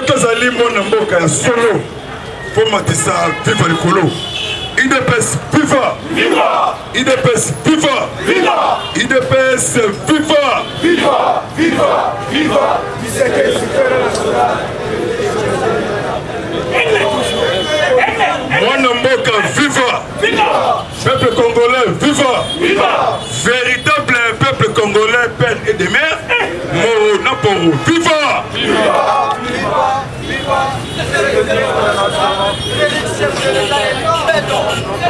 tozali mwana mboka ya solo po matisa viva likolo. IDPS viva! Viva! IDPS viva! Viva! IDPS viva! Viva! Viva! Viva! Mwana mboka viva! Viva! Peuple congolais viva! Viva! Véritable peuple congolais, père et de mère, Moro Naporo viva! Viva! Viva!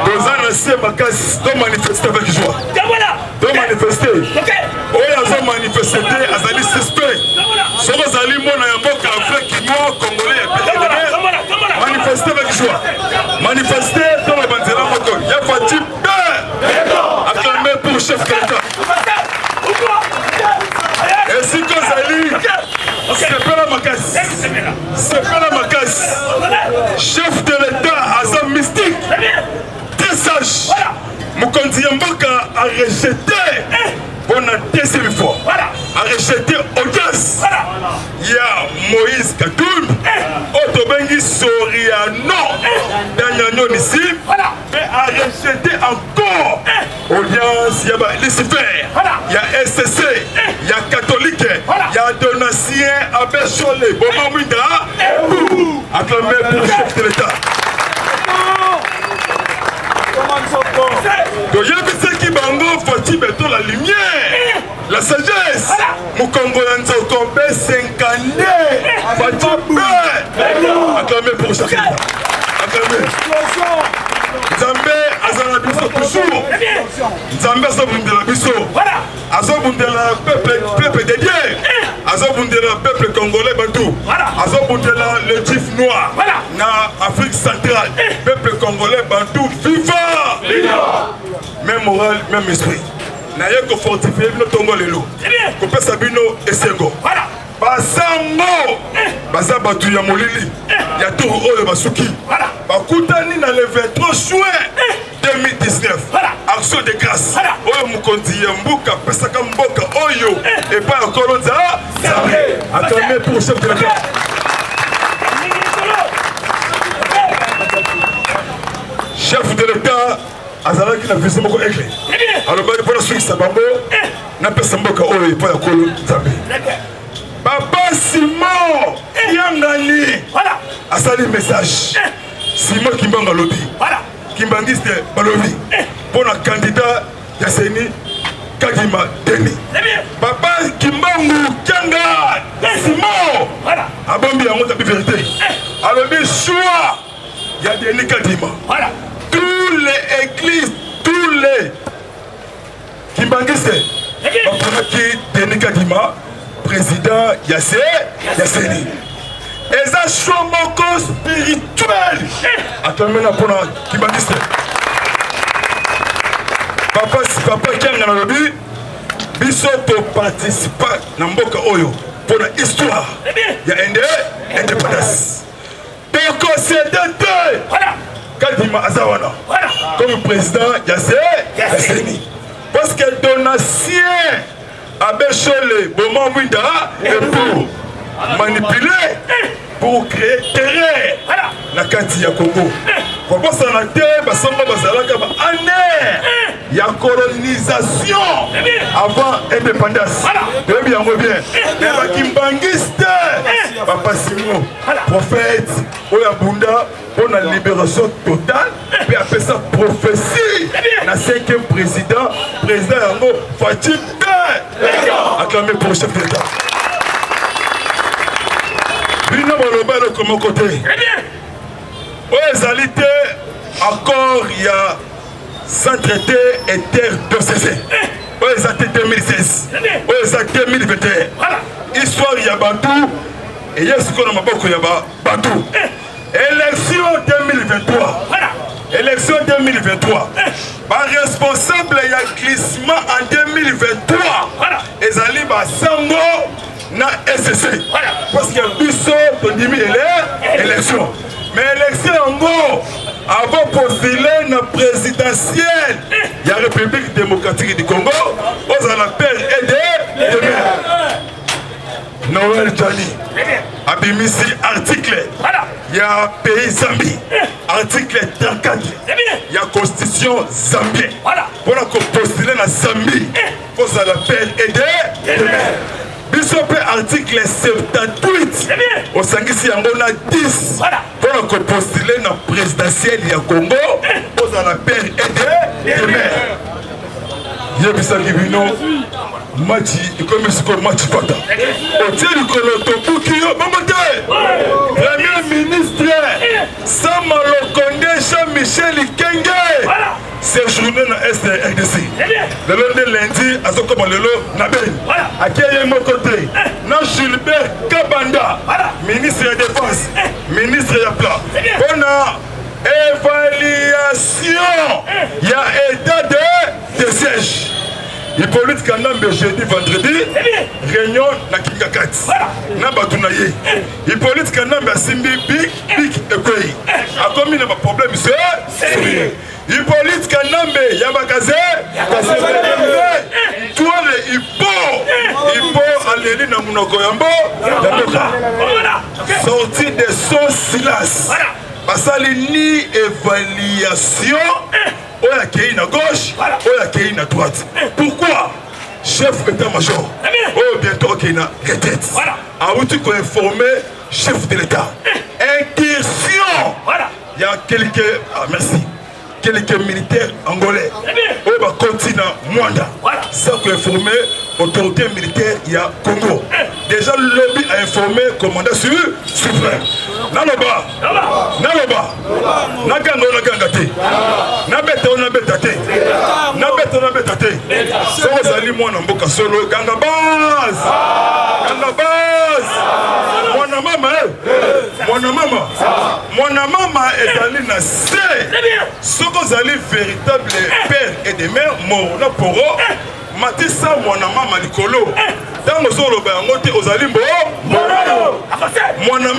Dans un essai, ma manifester avec joie. Donc manifester. Oui, ils ont manifesté, ils ont suspect. Si vous allez mon amboka Afrique, moi, Congolais, manifester avec joie. Manifester dans la bandera moto. Il y a Fatih acclamé pour le chef de l'État. Et si vous allez, c'est pas la macasse. C'est pas la macasse. Chef de l'État, Azam mystique. Très sage. Mokondi Mboka a rejeté. On a deuxième fois. A rejeté audience. Il y a Moïse Katoum. Otobengi Soriano. Danyano Nissim. Mais a rejeté encore. Audience, il y a Lucifer. Il y a SCC. Il y a catholique. Il y a Donatien Abeshole. Boba Mwinda. Acclamé pour le chef de l'État. Donc il y a ceux qui bango faut-il mettre la lumière, la sagesse. Mon Congo n'a pas tombé 50 ans. Acclamé pour chaque État. Acclamé. Zambé azala biso toujours. Zambé azobundela biso. Azobundela peuple de Dieu. Azobundela peuple congolais bantou. Azobundela le chief noir. Na Afrique centrale. Peuple congolais bantou viva. Même moral, même esprit. Na yeko fortifier bino tongo lelo. Ko pesa bino esengo. Basango baza batu ya molili ya tour oyo basuki bakutani na le 23 juin 2019 action de grâce oyo mukonzi ya mbuka pesaka mboka oyo epa ya kolonza acclamé pour chef de l'État. Chef de l'État azalaki na vision moko ekle alobaki mpona sukisa bango na pesa mboka oyo epa ya kolonza. Papa Simon Yangani a sali message. Simon Kimbanga Lobby. Kimbangiste Balobi. Pour le candidat Yasseni Kagima Deni. Papa Kimbangu Kanga Simon. Abombi a monté la vérité. Alors, le choix, il y a Deni Kagima. Tous les églises, tous les Kimbangiste. Papa Deni Kagima. Président Yasseni. Et ça choix moko spirituel. Attends maintenant pour qui m'a dit papa qui a dans le but biso to participer dans mboka oyo pour l'histoire. Il y a indépendance. Donc c'est deux. Kadima Azawana comme président Yasseni. Parce que donatien Abeshole, Boman Mwinda, et pour manipuler, pour créer terrain, la Kanti ya Congo. Comment ça n'a été, Bassamba Bazalaka, il y a colonisation avant l'indépendance. Et bien, on revient. Et la Kimbangiste, Papa Simon, prophète, Oyabunda, pour la libération totale, puis après ça, prophétie, la 5e président Yango, Fatih acclamé pour le chef de l'État. Bino Bolobalo comme mon côté. Aux alité, accord, il y a sans traité et terre d'OCC. Aux alité 2016. Aux alité 2021. Histoire, il y a Bantou. Et il y a ce qu'on a beaucoup, il y a Bantou. Élection 2023. Élection 2023. Par responsable, il y a glissement en 2023. Et Zali Sango na SCC. Parce qu'il y a Bissot, Tondimi et l'élection. Mais l'élection en gros, avant de postuler la présidentielle, il y a la République démocratique du Congo, aux à la paix et de Noël Tchani. abimisi article ya pays Zambie article 34 ya constitution Zambie pour la postuler na Zambie pour ça l'appel aider biso pe article 78 au sangisi yango na 10 pour la postuler na présidentielle ya Congo pour ça l'appel aider yebisaki bino machi ikomi sikoyo machi fata otie likolo tobuki yo bongo te premier ministre Sama Lokonde Jean-Michel Ikenge séjourné na SDRDC lelo nde lundi azokoma lelo na beni akeye moko te na Gilbert Kabanda ministre ya défense ministre ya plan mpona évaluation ya état de siège Hippolyte Kanambe jeudi vendredi réunion na Kingakati na bato na ye Hippolyte Kanambe asimbi big ekwei akomi na problème c'est Hippolyte Kanambe yabakaze toi le Hippo aleli na munoko yambo sorti de son silence basali ni évaluation oya kei na gauche oya kei na droite pourquoi chef d'état-major oh bientôt kei na retraite awuti ko informer chef de l'état incursion il y a quelques merci quelques militaires angolais oyo bakoti na Mwanda ça ko informer autorité militaire ya Congo déjà le lobby a informé commandant suprême naloba naganga te nabeta te so ozali mwana mboka solo ganga base mwana mama ezali na se soko ozali véritable père et de mère mort na poro matisa mwana mama likolo tango ozoloba yango te ozali mwana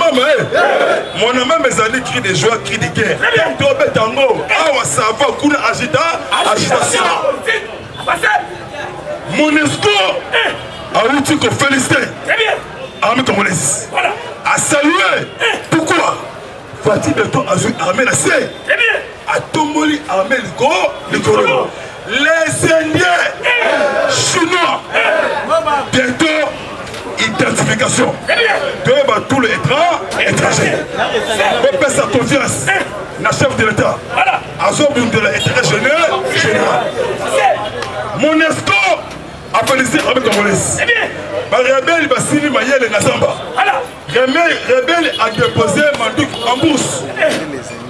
mama ezali cri de joie cri de guerre tobeta yango awa sava kuna agitation MONUSCO awuti ko féliciter armée congolaise a salué pourquoi Fatih Beto azui armée la C atomboli armée likolo les Indiens chinois bientôt identification de tous les étrangers on peut sa confiance na chef de l'état azobun de l'intérêt général MONUSCO a félicité l'armée congolaise rebelle basili mayele na zamba rebelle a déposé Mandouk en bourse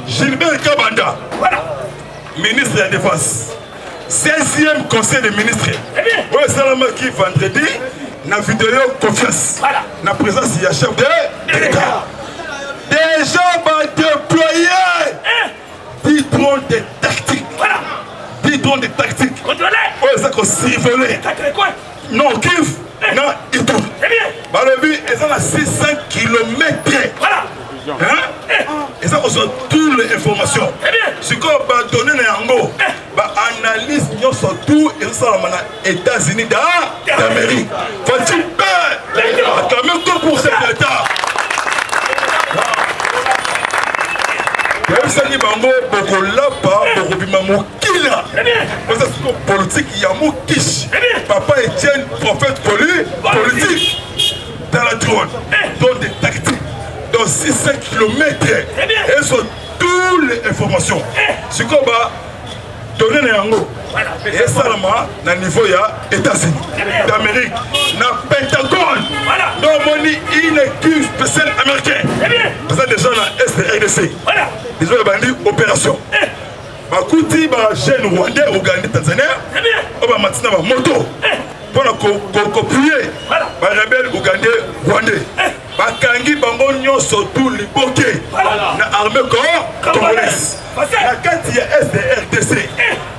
Gilbert Kabanda ministre de la défense 16e conseil des ministres. Oui, c'est qui vendredi, na vidéo confiance. Na présence, il y a chef de l'État. Déjà, va déployer 10 drones de tactique. 10 drones de tactique. Oui, c'est qu'on survolé. Non, Kiev, non, et tout. Bah, le but, ils ont à 600 km. Voilà. Et ça, on a toutes les informations. Ce qu'on va donner à Yango, analyse, nous sommes tous les États-Unis d'Amérique. Faut-il faire quand même tout pour cet État. Même si on a beaucoup là-bas, beaucoup parce que politique, il y a mon quiche. Papa Etienne, prophète politique. Dans la drone, dans des tactiques. Dans 600 km, elles sont toutes les informations. Ce qu'on va donner à Yango, et ça, dans le niveau des États-Unis, d'Amérique, dans le Pentagone, dans une équipe spéciale américaine. Parce que déjà dans la SDRDC, ils ont bandit opération. Bakuti, jeune Rwandais, Ougandais, Tanzanien, on va maintenant moto pour copier les rebelles Ougandais, Rwandais. Bakangi bango nyonso tout liboke na armée congolaise. La carte il y a SDRDC.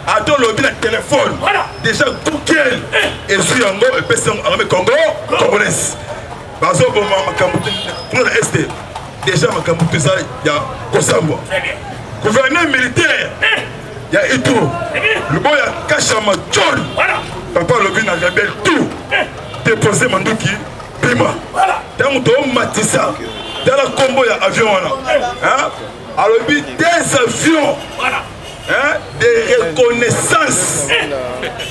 Ado lobby na téléphone. Déjà Google et sur yango et personne armée congolaise. Bazo boma makambuti pour la SD. Déjà makambuti ça il y a Kosambo. Gouverneur militaire. Il y a Ituro. Le boy a Kachama John. Papa lobby na rebelle tout. Déposer Manduki. Pima. Dans le matissa, dans le combo, il y a avion. Alors, des avions de reconnaissance,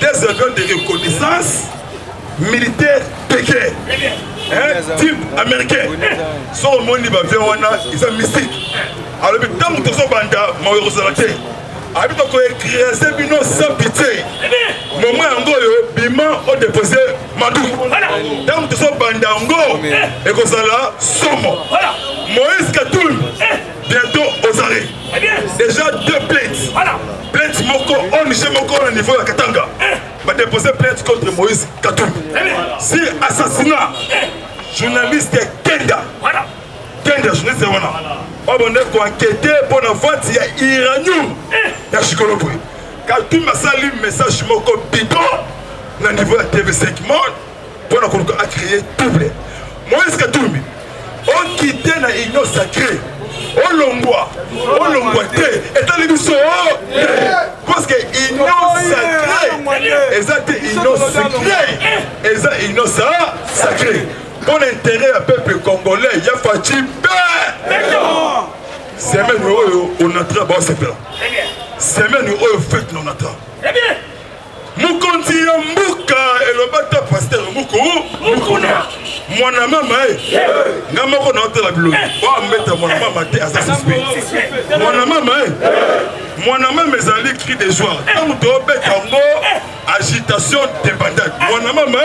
des avions de reconnaissance militaire péqué, type américain. Sur le monde, ils sont mystiques. Alors, tant que tu as banda, alors, tu as écrit bino sans pitié. Moment où Bima a déposé Madou. Tant que tu as banda, et que ça là, somme. Moïse Katoum, bientôt aux arrêts. Déjà 2 plaintes. Plainte Moko, on Niger Moko au niveau de la Katanga. Va déposer plainte contre Moïse Katoum. Si assassinat, journaliste Kenda. Kenda, journaliste Wana. On va enquêter pour la vente, il y a Iranium. Il y a Chikolopoué. Katoum a salué un message Moko bidon. Au niveau de la TV5 Monde. Pour la créer double. Moïse Katoum. On quittait la union sacrée. On l'envoie et dans l'émission parce que union sacrée exact union sacrée union sacrée pour l'intérêt du peuple congolais il y a Fatim semaine où on entra dans ce pays semaine où on fait on entra Mukonzi ya mbuka elobata pasteur Mukuna mwana mama ngama ko na hôtel la bilo wa mbeta mwana mama te asasuspect mwana mama ezali cri de joie tant to beta ngo agitation de bandade mwana mama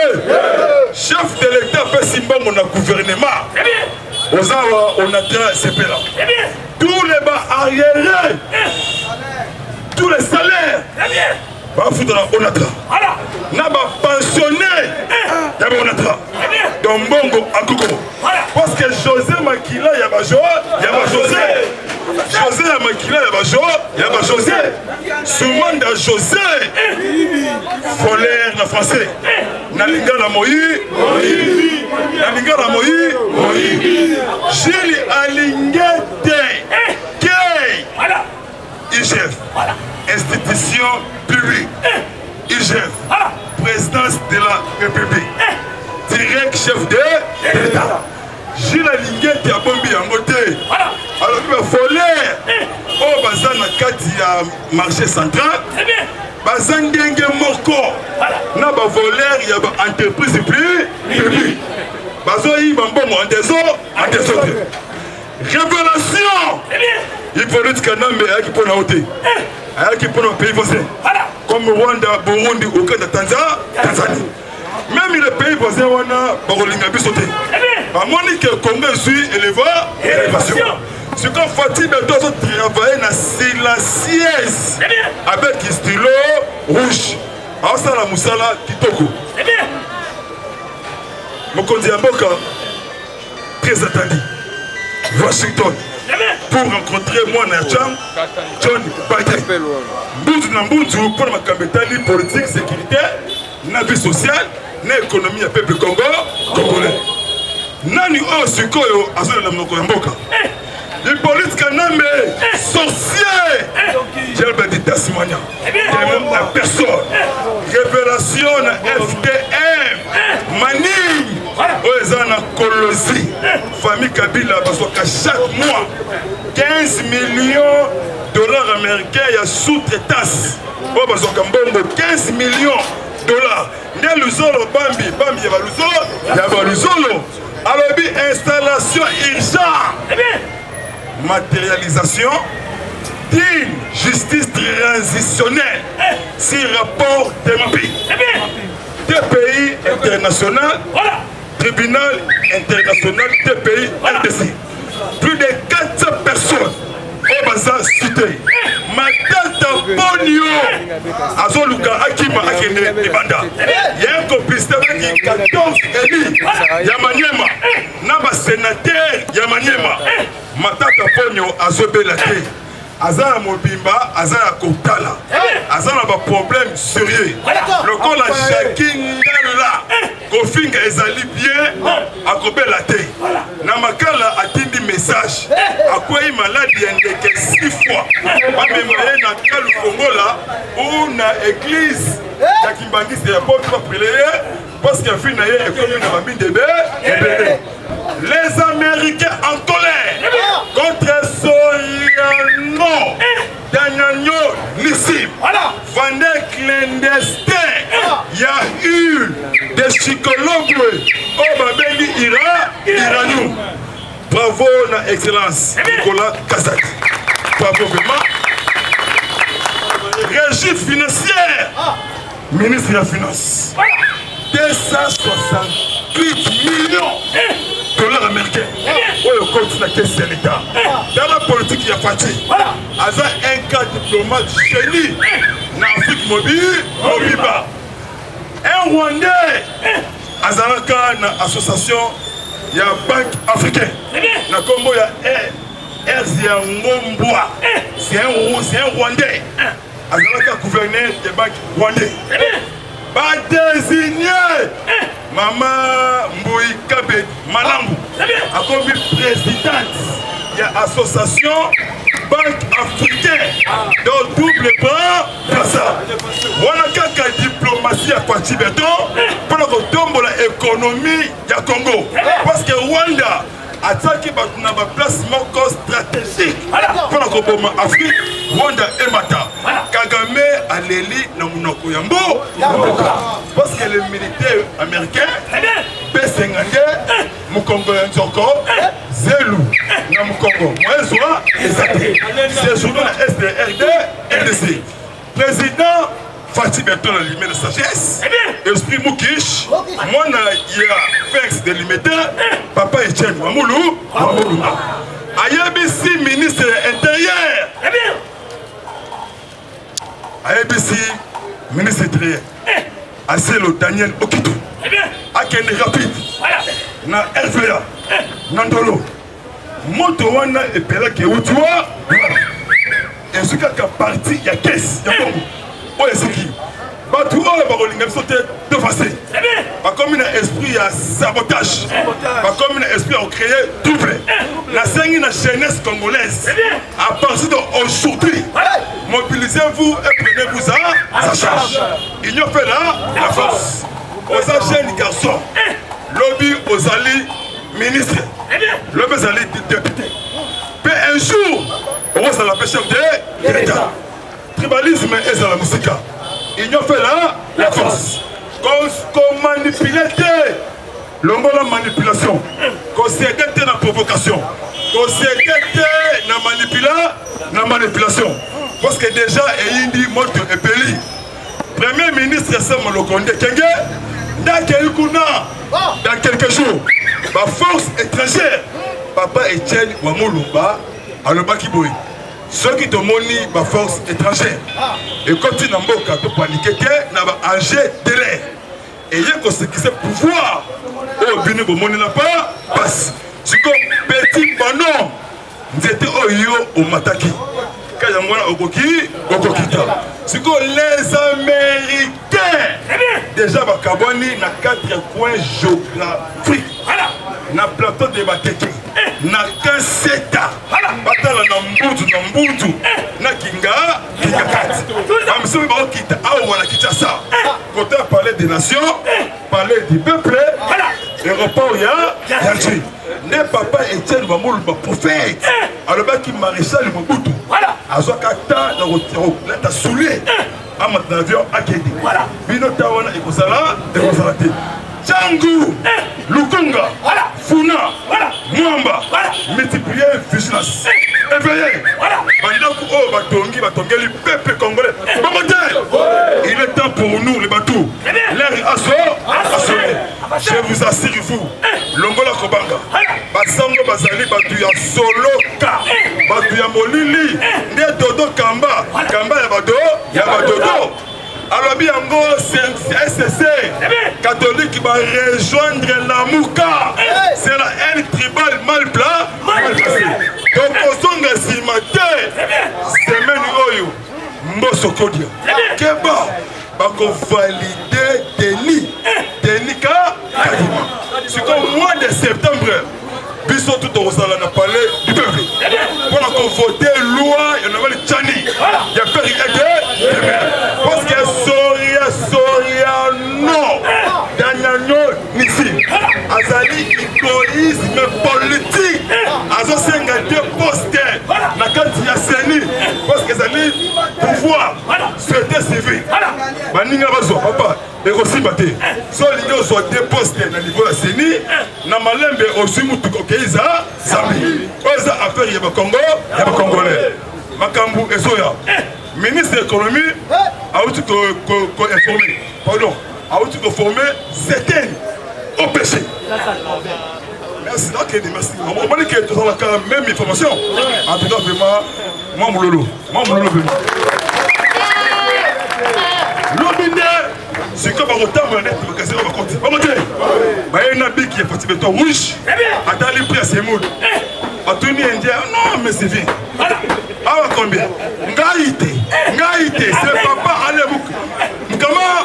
chef de l'état pe simbango na gouvernement ozawa on entra sepela tous les bas arriérés tous les salaires on a pensionné on a donc bongo parce que José Makila il y a José Makila il y a José souvent dans José Folaire en français Nalinga la Moïse Gilles Alingete IGF institution publique IGF présidence de la République direct chef de l'État Gilles Alingete a bombi en côté alors il va voler au bazar na kati ya marché central bazar ngenge moko na ba voleur ya ba entreprise publique bazo yi bambongo en des autres révélation il faut dire que Nambe a qui peut l'autre a qui peut le pays voisin comme Rwanda, Burundi, Ouganda, Tanzanie même les pays voisins on a Barolinga bisoté à Monique Congo suis élévation ce qu'on fatigue doit travailler dans silencieuse avec stylo rouge alors ça la musala kitoko Mokonzi Mboka très attendu Washington pour rencontrer moi John Biden. Mbuntu pour ma campagne politique, sécurité, la vie sociale, l'économie du peuple congolais. Nani o sikoyo azana na mnoko mboka. Les politiques n'amé sorcier. J'ai le dit Tasmania. Même la personne. Révélation FDM. Mani. Oezana Kolosi. Famille Kabila parce que chaque mois 15 millions de dollars américains il y a sous-traitance. Oh parce que 15 millions de dollars. Ne luzolo bambi ya luzolo. Alors installation urgente. Matérialisation d'une justice transitionnelle sur rapport des pays internationaux, tribunal international des pays RDC. Plus de 400 personnes au bazar cité. Matata Bonio Azoluka Akima Akene Ibanda. Il y a un complicité avec 14 élus Yamanyema. Naba sénateur Yamanyema. Matata Bonio Azobelate. Azala Mobimba, Azala Kotala. Azala ba problème sérieux. Le col a Jacquin là. Kofinga ezali bien akobelate. Namakala atindi message. Akwai maladie ndeke 6 fois. Amemaye na kalu Kongola ou na église ya Kimbangisi ya porte pas prier parce que fin na ye ekomi na bambi debe. Les Américains en colère. il y a eu des psychologues au Babeli Iranou. Bravo, na excellence, Nicolas Kazak. Bravo vraiment. Régie financière, ministre de la Finance. 268 millions de dollars américains. Oui, le compte de la caisse de l'État. Dans la politique, il y a Fatih. Aza un cas diplomate génie. Dans l'Afrique mobile, Mobiba. Un Rwandais. Azalaka, dans l'association, il y a Banque africaine. Dans le Congo, il y a Erzia Ngomboa. C'est un Rwandais. Azalaka, gouverneur des banques rwandais. Pas désigné Maman Mbouy Kabé Malambu a comme présidente. Il y a l'association Banque africaine dans double bras comme ça. On a quelques diplomatie à Kwati Beton pour que l'économie du Congo. Parce que Rwanda attaque na ba place moko stratégique pour la Congo Afrique. Rwanda et Mata. Kagame a l'éli na munoko yambo. Parce que les militaires américains P50 Mukongo Nzoko Zelou na Mukongo Mwezoa Ezate. C'est journal SDRD RDC. Président Fatih Beton a limé de sagesse. Esprit Moukish. Moi il y a Fex de limité. Papa Etienne Wamoulou. IBC ministre intérieur. IBC ministre intérieur. Aselo Daniel Okito. Akende rapide. Na RVA. Nandolo. Moto wana epela ke utua. Et ce qu'a parti ya caisse ya Congo. Oye siki. Batu oyo bakolinga biso te devancé. Pas comme un esprit à sabotage. Pas comme un esprit à créer trouble. La scène la jeunesse congolaise. À partir d'aujourd'hui, mobilisez-vous et prenez-vous à sa charge. Il y a fait là la force. Aux jeunes garçons, lobby aux alliés ministres, lobby aux alliés députés. Mais un jour, on va s'appeler chef de l'État. Tribalisme et la musique. Il y a fait là la force. Qu'on manipule l'homme la manipulation. Qu'on s'aide la provocation. Qu'on s'aide la manipulation. Parce que déjà, il y a une mode de pays. Premier ministre Sam Lokonde Kenge, dans quelques jours, la force étrangère, Papa Etienne Wamolumba, à l'Obakiboui. Ceux qui te monient la force étrangère. Et quand tu n'as pas de paniquer, tu as enjeu de l'air. Et il y a ce qui se pouvoir. Au Bénin, il n'a pas passe. C'est comme petit banon. Nous étions au Mataki. Quand il y a un Okoki, Okokita. C'est comme les Américains. Déjà, Bakaboni, na 4 coins géographiques. Na plateau de Bateke. Na Kanseta. Batala na Mbudu. Na Kinga, Kingakati. Amsoumi Bakita, Awa na Kinshasa. Quand on parle des nations, parler du peuple, l'aéroport, il y a Yanchi. Ne papa Etienne Wamoul, prophète. Alors, qui maréchal Mobutu. Azokata, la soulé. À mon avion, à Kédi. Binotawana et Kosala, et Kosalate. Tchangou, Lukunga, Funa, Mwamba, multiplier vigilance. Éveillé. Le peuple congolais. Il est temps pour nous, les bateaux. L'air assuré. Je vous assure, vous, Longola Kobanga, Basango Bazali, Batuya Soloka, Batuya Molili, Ne Dodo Kamba, Kamba Yabadodo. Alors bien, SSC catholique qui va rejoindre la Mouka. C'est la haine tribale mal placée. Donc, au son de Simate, semaine Oyo, Mboso Kodia. Keba, Bako valider Denis Kadima. C'est comme mois de septembre. Biso tout au salon a parlé du peuple. Pour qu'on vote loi, il y a le Tchani. Il y a Péri Ede. Parce que Soria, non. Daniel Nixi. Azali, égoïsme politique. Azo Senga deux postes. La carte Yasseni. Parce que Azali, pouvoir, société civile. baninga bazwa papa ekosimba te so olingi ozwa te poste na niveau ya seni na malembe ozwi mutuka okeiza zambi oyo eza affaire ya bacongolais makambo ezoya ministre économie auti ko-informer pardon auti koformer certains au péché. Merci, merci. On m'a dit que tu as la même information. En tout cas, vraiment, moi, mon lolo. L'obine, c'est comme un retard, mais on va casser, on va compter. On va compter. Il y a un habit qui est parti béton rouge. Attends, les prix à ses moods. A Tony Indien, non, mais c'est bien. Ah, combien? Ngaïté, c'est papa, allez, vous. Comment?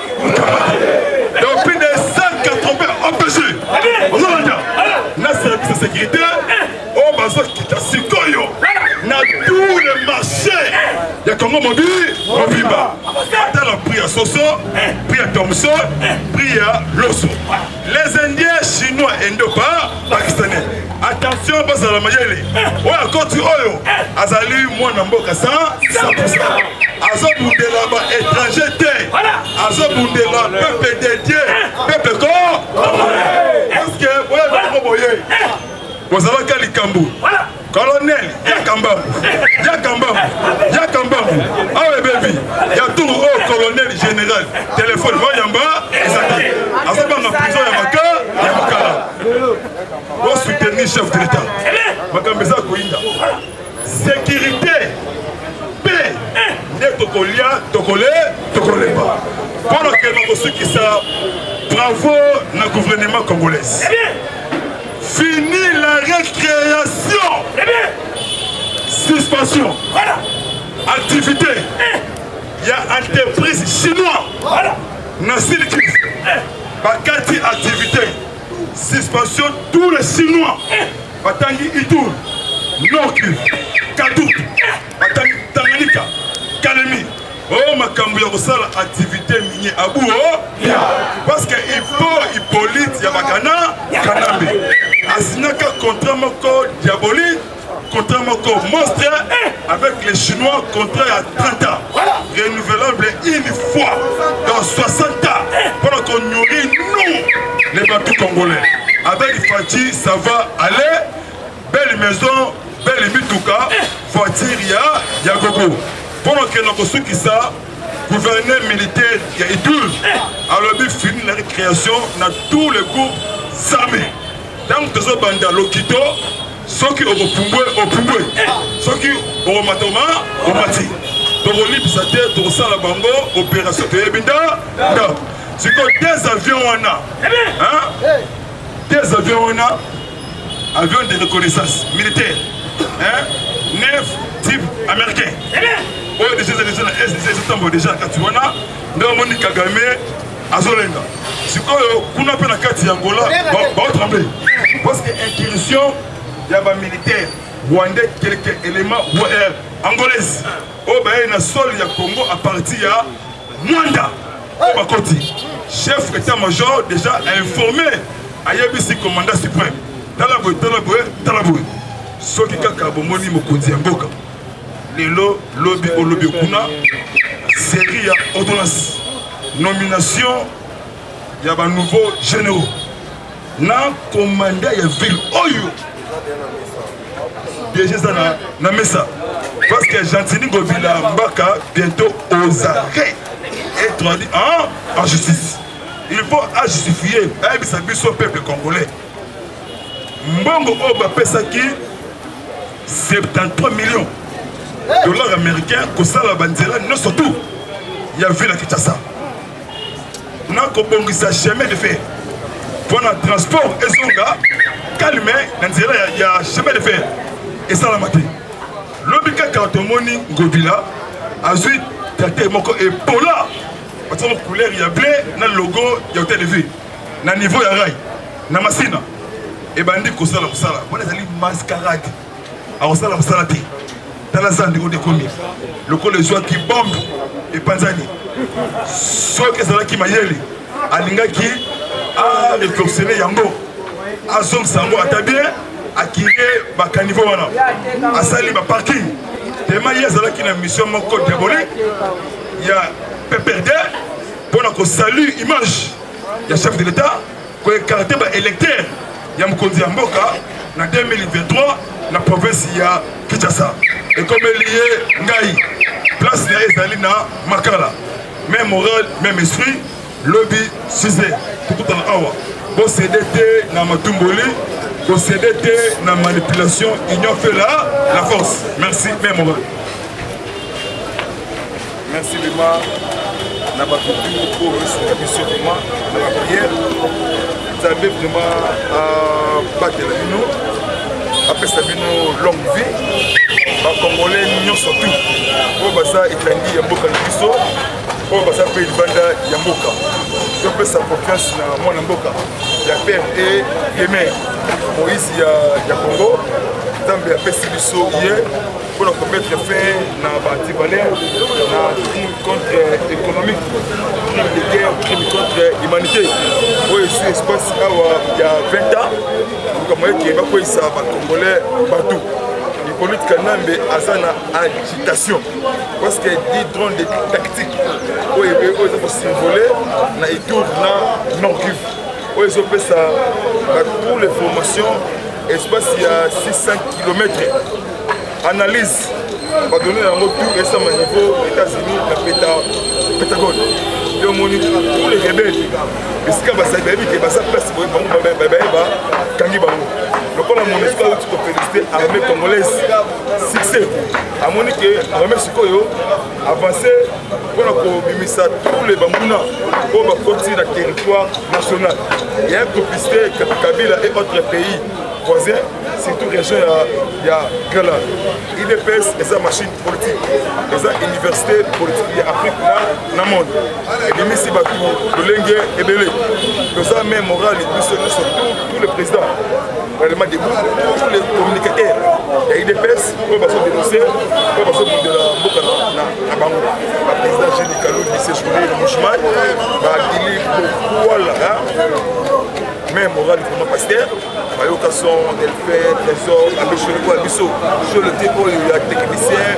Donc, plus de 180 empêchés. On va dire. Na service de sécurité, on va se quitter Sikoyo. Na tous les marchés. Il y a Congo Mobile, on vit bas. Attends, on prie à Soso, prie à Thompson, prie à Loso. Les Indiens, Chinois, Indo-Pas, Pakistanais. Attention, passe à la maillelle. Ouais, quand tu oyo, Azali, moi, Namboka, 100%. Azobunde là-bas, étranger, Azobunde là, peuple dédié, peuple corps. Parce que, ouais, vous avez qu'à l'Ikambu. Colonel, Yakambam. Ah ouais, baby. Il y a tout le colonel général. Téléphone, moi, Yamba, et ça dans la prison, Yamaka. Vous soutenez chef de l'État. Makambeza Kouinda. Sécurité. Paix. N'est Tokolé pas. Pendant que nous ceux qui savent, bravo le gouvernement congolais. Fini la récréation. Suspension. Voilà. Activité. Il y a entreprise chinoise. Nassili Kif. Bakati activité. Suspension tous les Chinois. Batangi Itour. Nord-Kivu. Kadou. Batangi Tanganyika. Kalemi. Oh, ma cambuya kosala activité minière à bout. Parce que Hippolyte Yabakana Kanambe. Asinaka contrat moko diabolique, contrat moko monstre avec les Chinois, contrat à 30 ans. Renouvelable une fois dans 60 ans. Pour qu'on nourrit nous, les bateaux congolais. Avec Fati, ça va aller. Belle maison, belle mitouka, voiture, il y a gogo. Pendant que nous avons qui ça, gouverneur militaire, il y a Idoul. Alors, il finit la récréation dans tous les groupes armés. Donc, nous avons bandé à l'Okito, ceux qui ont Pumbwe, ceux qui ont Matoma, au Mati. Donc, on lit sa tête, on sent la bango, opération de Ebinda. C'est comme des avions, on a. Hein? Des avions, on a. Avions de reconnaissance militaire. Hein? 9 types américains. Oui, déjà, déjà, quand tu vois, nous avons Kagame, Azolenga. C'est quoi, on a la carte d'Angola, on va trembler. Parce que l'incursion, il y a des militaires, rwandais, quelques éléments angolais. Au Baye, sol, il y a Congo à partir de Mwanda. Au Bakoti. Chef état-major déjà informé à Yabisi, commandant suprême. Talaboué. Ce qui est Kabomoni Mokondi Mboka. Lelo, lobby au lobby kuna, série à ordonnance, nomination, il y a un nouveau généraux. Na commandé il y a ville Oyo. Déjà ça na messa. Parce que Gentini Govila Mbaka bientôt aux arrêts. Être en justice. Il faut justifier son peuple congolais. Mbongo Oba Pesaki 73 millions. $$ américains, Kosala Bandela, non surtout, il y a vu la Kinshasa. Nous avons un chemin de fer. Pour le transport, calme, il y a un chemin de fer. Et ça, la matin. L'obika Kartomoni Gobila, Azui, Tate Moko et Pola. Parce que la couleur, il y a blé, le logo, il y a télévé. Na niveau, il y a rail. Na Massina. Et Bandi Kosala Moussala. On est allé mascarade. Alors, ça, la Moussala. Dans la zone de Komi, le col de joie qui bombe et Panzani. Soit que c'est là qui m'a yéli, Alinga qui a réflexionné Yango, a Zom Sango à Tabien, a Kiré, Bakanivo, a Sali, a parking. Tellement il y a qui a une mission mon code diabolique. Il y a PPD, pour que salut image ya chef de l'État pour écarter ba électeur ya Mokonzi Mboka en 2023 na province ya Kinshasa et comme lié ngai place na ezali na Makala même moral même esprit lobby Cizé tout en awa bon CDT na Matumboli bon CDT na manipulation union fait la force merci même moral merci vraiment na ba tout pour ce vraiment na la prière ça avait vraiment battre la bino après ça bino longue vie ba congolais nyonso surtout pour basa etangi ya mboka na biso pour basa pe libanda ya mboka to pe sa confiance na mwana mboka ya père et les mères Moïse ya Congo Zambie a pesi biso hier pour nous mettre fin na bati valeur na crime contre économique crime de guerre crime contre humanité oyo sur espace awa il y a 20 ans comme yeke bakoyisa ba congolais partout politique nambe azana agitation parce que dit drone de tactique oyo eza symbole na itour na Nord Kivu oyo ezopesa pour les formations espace ya 600 km analyse va donner un retour récemment au niveau des États-Unis la Pentagone et au moniteur tous les rebelles mais ce que va ça que va ça place pour kangi bango donc on a mon espoir de féliciter l'armée congolaise succès à monique armée sikoyo avancer pour la bimisa tous les bambuna pour continuer le territoire national et un complicité Kabila et autres pays voisins surtout région il y a Gala IDPS et sa machine politique et sa université politique de l'Afrique dans le monde et de Missi Batou de Lengue et Belé que ça même moral et surtout tous les présidents vraiment debout tous les communicateurs et IDPS pour passer dénoncer pour passer de la Mboka na Bango le président Génie Kalou qui s'est joué le Mouchman Dili Bokwala même moral vraiment pasteur Bayokason, Delphine, Trésor, Abécholeko, Abisso, je le déco, il y a technicien,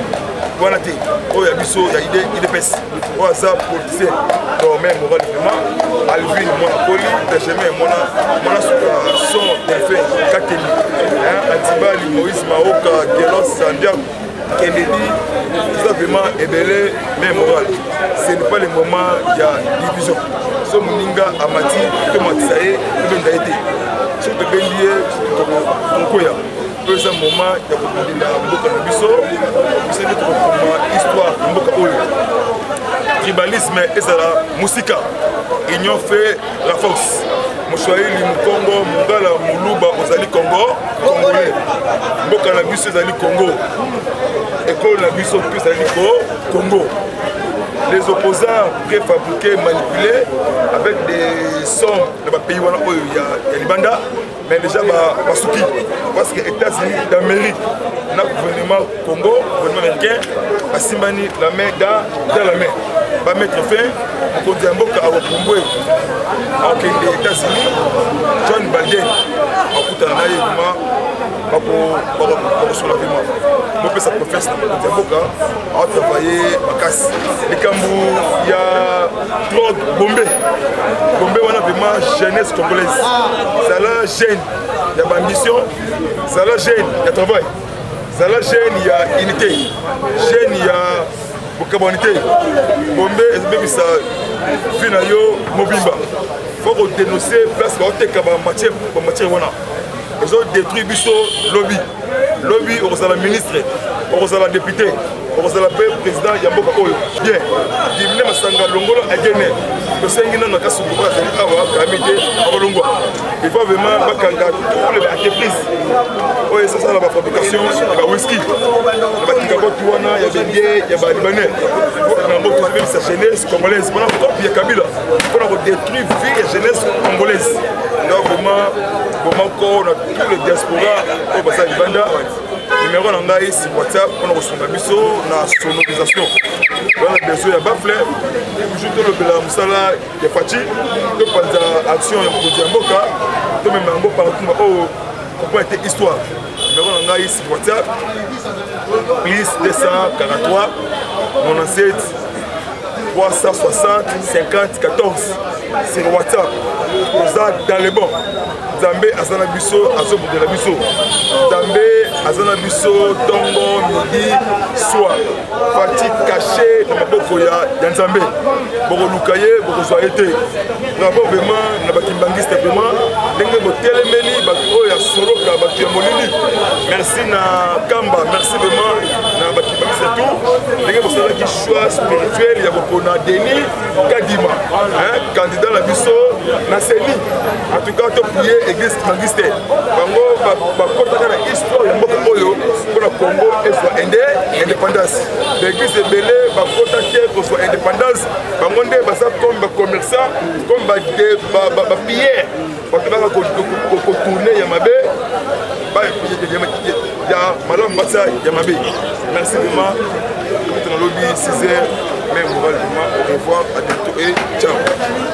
voilà, il y a Abisso, il y a IDPS, voilà ça, politicien, donc même moral vraiment, Alvin, Monapoli, Benjamin, Mona son, Delphine, Kakeli, Antibali, Moïse, Maoka, Gelos, Sandiak, Kennedy, tout ça vraiment est belé, mais moral. Ce n'est pas le moment, il y a division. Ce Mouninga, Amati, Tomatisae, Bendaïté. Si tu es lié, tu es un moment, il y a beaucoup de biso, c'est notre histoire, beaucoup de tribalisme et la musique. Ils ont fait la force. Moussouaïli, Moukongo, Mougala, Moulouba, Ozali Congo, Congolais. Mboka na biso Ozali Congo. École na biso Ozali Congo. Les opposants préfabriqués, manipulés avec des sons dans le pays où il y a Libanda, mais déjà Basuki, parce que les États-Unis d'Amérique, le gouvernement Congo, le gouvernement américain, a Simbani la main dans la main. Va mettre fin au Mboka à Wapumbwe, alors que les États-Unis, John Biden, a coûté un aïe pour sur la vie. On peut sa professe dans Mboka, a travaillé à Casse. Les Cambou, il y a trop Bombay. Bombay, on a vraiment jeunesse congolaise. Ça la jeune, il y a ambition. Ça la jeune, il y a travail. Ça la jeune, il y a unité. Jeune, il y a Bokabonité. Bombay, c'est ça. Finayo, Mobimba. Il faut dénoncer place où on a matière. Ils ont détruit Bisso lobby. Lobby, on a la ministre, on a la députée, on a la président Yamboka Oyo. Bien. Divine Masanga Longola a gagné. Le Sengina n'a qu'à se voir à Awa, Kamité, Avalongwa. Il faut vraiment Bakanga, toutes les entreprises. Oui, c'est ça la fabrication, il y a whisky. Il y a Kikakotuana, il y a des biais, il y a des Libanais. Il faut que sa jeunesse congolaise. Pendant que il y a Kabila, il faut détruire la vie et jeunesse congolaise. Donc vraiment, on a tous les diasporas au Bassa Libanda. Numéro d'Angaï, c'est WhatsApp, on a reçu la mission, on a sonorisation. On a besoin de bafle, toujours le Moussala, il y a Fati, de prendre action pour Mboka, de même Mboka partout, pour être histoire. Numéro d'Angaï, c'est WhatsApp, plus 243, 97, 360 50 14 sur WhatsApp. Oza dans le bon. Nzambe azana biso azobudela biso. Nzambe azana biso tongo midi soir. Fati caché na maboko ya Nzambe. Boko lukaye boko zoyete. Bravo vraiment na bakimbangiste vraiment ndenge botelemeli bato ya soroka bato ya molili. Merci na Kamba, merci vraiment na bakimbangiste tout. Ndenge bosalaki choix spirituel ya bokona Denis Kadima, candidat la biso na Seni. En tout cas, to prier église Mangiste. Bango bakotaka na histoire ya mboka oyo pour la Congo soit indépendance. L'église est belé bakotaki pour soit indépendance. Bango nde basa comme ba commerçant, comme ba piller. Bakotaka ko tourner ya mabe. Ba ya malam basa ya mabe. Merci vraiment. Dans le lobby 6h, mais on va au revoir, à bientôt et ciao.